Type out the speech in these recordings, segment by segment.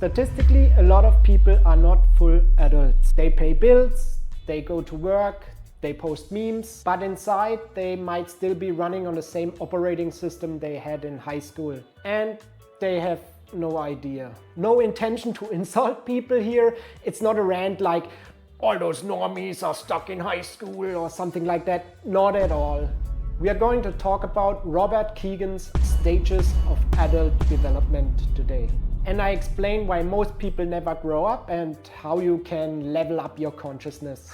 Statistically, a lot of people are not full adults. They pay bills, they go to work, they post memes, but inside they might still be running on the same operating system they had in high school. And they have no idea. No intention to insult people here. It's not a rant like, all those normies are stuck in high school or something like that. Not at all. We are going to talk about Robert Kegan's stages of adult development today. And I explain why most people never grow up and how you can level up your consciousness.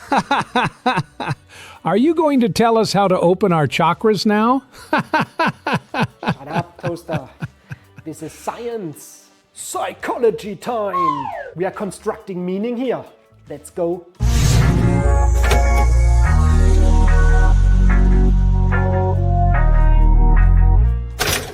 Are you going to tell us how to open our chakras now? Shut up, Toaster. This is science. Psychology time. We are constructing meaning here. Let's go.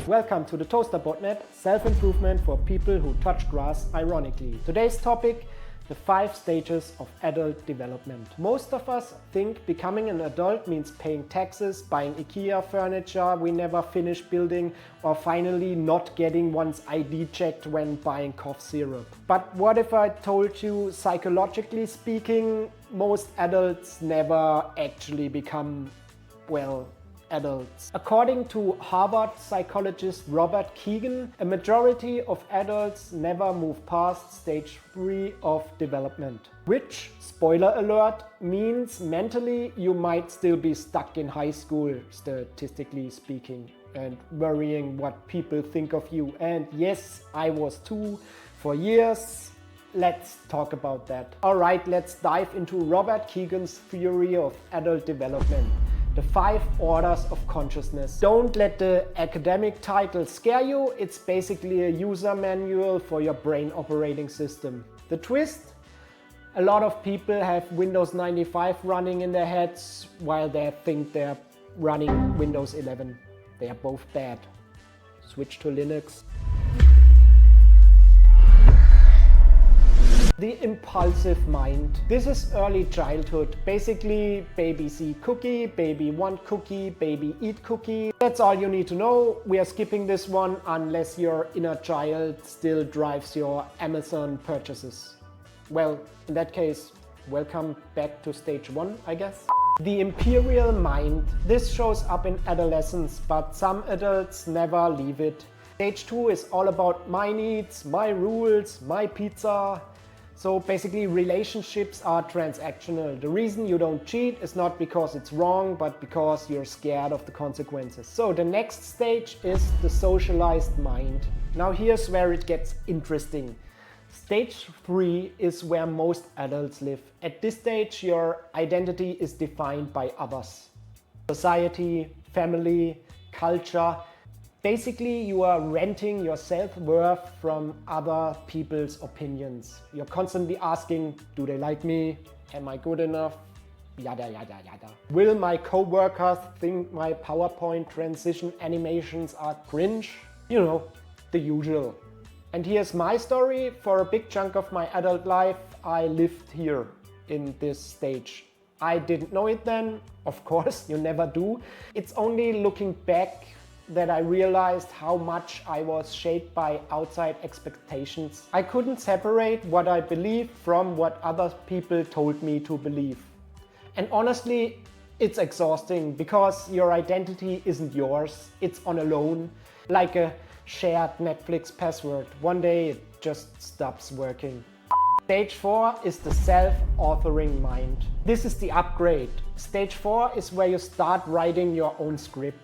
Welcome to the ToasterBotnet, self-improvement for people who touch grass ironically. Today's topic, the 5 stages of adult development. Most of us think becoming an adult means paying taxes, buying IKEA furniture we never finish building, or finally not getting one's ID checked when buying cough syrup. But what if I told you, psychologically speaking, most adults never actually become, well, adults. According to Harvard psychologist Robert Kegan, a majority of adults never move past stage 3 of development. Which, spoiler alert, means mentally you might still be stuck in high school, statistically speaking, and worrying what people think of you. And yes, I was too for years. Let's talk about that. Alright, let's dive into Robert Kegan's theory of adult development. The 5 orders of consciousness. Don't let the academic title scare you. It's basically a user manual for your brain operating system. The twist? A lot of people have Windows 95 running in their heads while they think they're running Windows 11. They are both bad. Switch to Linux. The impulsive mind. This is early childhood. Basically, baby see cookie, baby want cookie, baby eat cookie. That's all you need to know. We are skipping this one unless your inner child still drives your Amazon purchases. Well, in that case, welcome back to stage 1, I guess. The imperial mind. This shows up in adolescence, but some adults never leave it. Stage 2 is all about my needs, my rules, my pizza. So basically, relationships are transactional. The reason you don't cheat is not because it's wrong, but because you're scared of the consequences. So the next stage is the socialized mind. Now here's where it gets interesting. Stage 3 is where most adults live. At this stage, your identity is defined by others. Society, family, culture. Basically, you are renting your self-worth from other people's opinions. You're constantly asking, do they like me? Am I good enough? Yada, yada, yada. Will my co-workers think my PowerPoint transition animations are cringe? You know, the usual. And here's my story. For a big chunk of my adult life, I lived here in this stage. I didn't know it then. Of course, you never do. It's only looking back that I realized how much I was shaped by outside expectations. I couldn't separate what I believed from what other people told me to believe. And honestly, it's exhausting because your identity isn't yours. It's on a loan, like a shared Netflix password. One day it just stops working. Stage 4 is the self-authoring mind. This is the upgrade. Stage 4 is where you start writing your own script.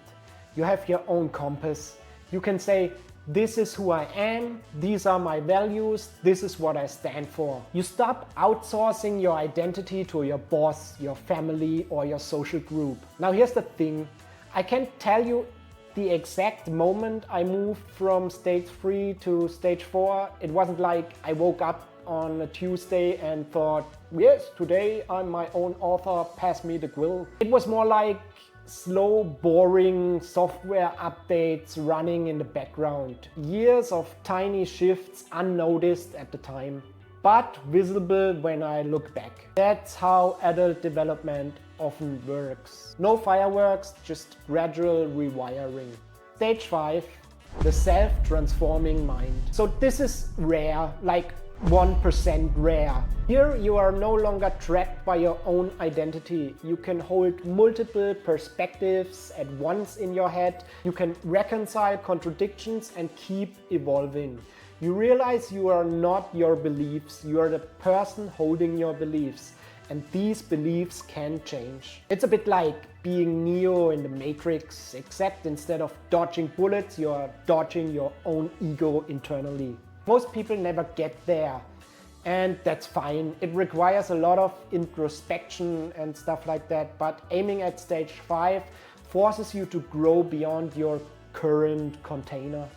You have your own compass. You can say, this is who I am, these are my values, this is what I stand for. You stop outsourcing your identity to your boss, your family, or your social group. Now here's the thing. I can't tell you the exact moment I moved from stage 3 to stage 4. It wasn't like I woke up on a Tuesday and thought, yes, today I'm my own author, pass me the grill. It was more like slow, boring software updates running in the background. Years of tiny shifts unnoticed at the time, but visible when I look back. That's how adult development often works. No fireworks, just gradual rewiring. Stage 5, The self-transforming mind. So this is rare, like 1% rare. Here you are no longer trapped by your own identity. You can hold multiple perspectives at once in your head. You can reconcile contradictions and keep evolving. You realize you are not your beliefs, you are the person holding your beliefs. And these beliefs can change. It's a bit like being Neo in the Matrix, except instead of dodging bullets, you're dodging your own ego internally. Most people never get there, and that's fine. It requires a lot of introspection and stuff like that, but aiming at stage 5 forces you to grow beyond your current container.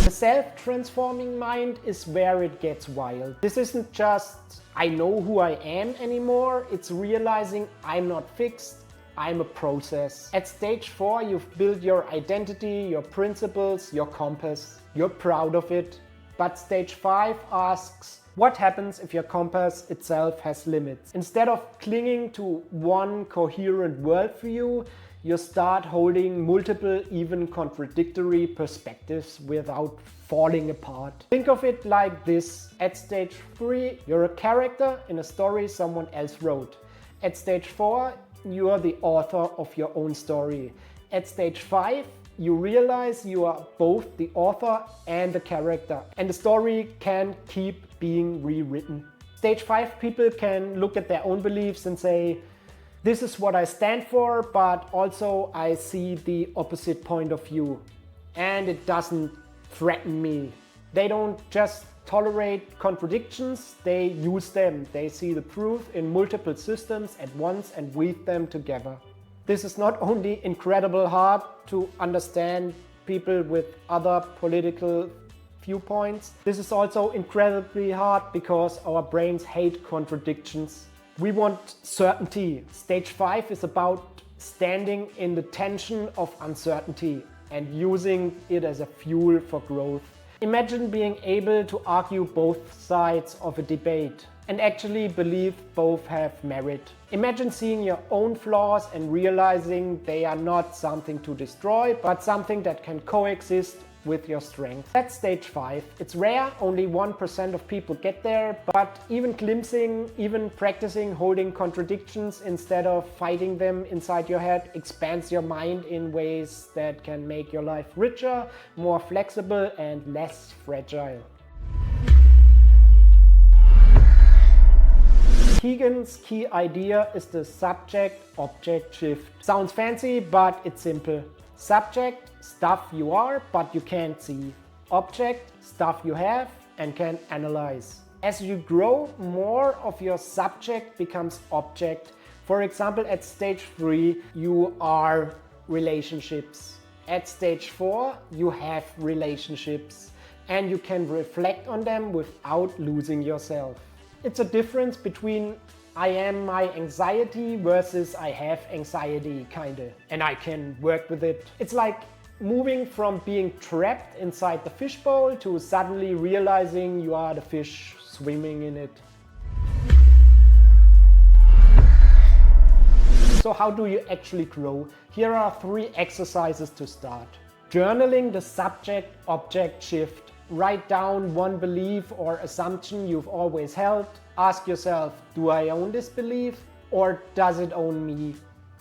The self-transforming mind is where it gets wild. This isn't just I know who I am anymore, it's realizing I'm not fixed, I'm a process. At stage 4, you've built your identity, your principles, your compass. You're proud of it. But stage 5 asks, what happens if your compass itself has limits? Instead of clinging to one coherent worldview, you start holding multiple, even contradictory perspectives without falling apart. Think of it like this. At stage 3, you're a character in a story someone else wrote. At stage 4, you are the author of your own story. At stage 5, you realize you are both the author and the character, and the story can keep being rewritten. Stage 5 people can look at their own beliefs and say, this is what I stand for, but also I see the opposite point of view, and it doesn't threaten me. They don't just tolerate contradictions, they use them. They see the proof in multiple systems at once and weave them together. This is not only incredibly hard to understand people with other political viewpoints, this is also incredibly hard because our brains hate contradictions. We want certainty. Stage 5 is about standing in the tension of uncertainty and using it as a fuel for growth. Imagine being able to argue both sides of a debate and actually believe both have merit. Imagine seeing your own flaws and realizing they are not something to destroy, but something that can coexist with your strength. That's stage 5. It's rare, only 1% of people get there, but even glimpsing, even practicing holding contradictions instead of fighting them inside your head expands your mind in ways that can make your life richer, more flexible and less fragile. Kegan's key idea is the subject-object shift. Sounds fancy, but it's simple. Subject, stuff you are but you can't see. Object, stuff you have and can analyze. As you grow, more of your subject becomes object. For example, at stage 3, you are relationships. At stage 4, you have relationships and you can reflect on them without losing yourself. It's a difference between I am my anxiety versus I have anxiety, kinda, and I can work with it. It's like moving from being trapped inside the fishbowl to suddenly realizing you are the fish swimming in it. So how do you actually grow? Here are 3 exercises to start. Journaling the subject-object shift. Write down one belief or assumption you've always held. Ask yourself, do I own this belief or does it own me?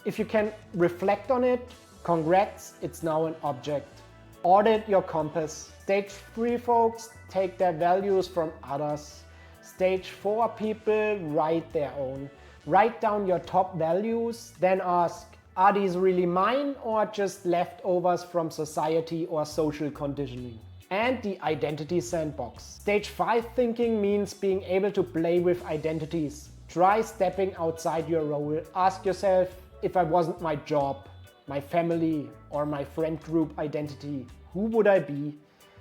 If you can reflect on it, congrats, it's now an object. Audit your compass. Stage 3 folks take their values from others. Stage 4 people write their own. Write down your top values, then ask, are these really mine or just leftovers from society or social conditioning? And the identity sandbox. Stage 5 thinking means being able to play with identities. Try stepping outside your role. Ask yourself, if I wasn't my job, my family, or my friend group identity, who would I be?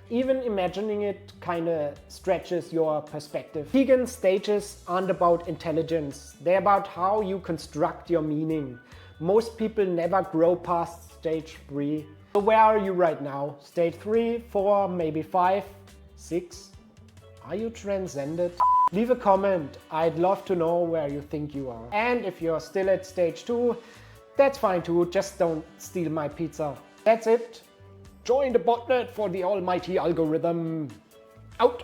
Even imagining it kinda stretches your perspective. Kegan's stages aren't about intelligence. They're about how you construct your meaning. Most people never grow past stage 3. So where are you right now? Stage 3, 4, maybe 5, 6? Are you transcended? Leave a comment. I'd love to know where you think you are. And if you're still at stage 2, that's fine too, just don't steal my pizza. That's it. Join the botnet for the almighty algorithm. Out.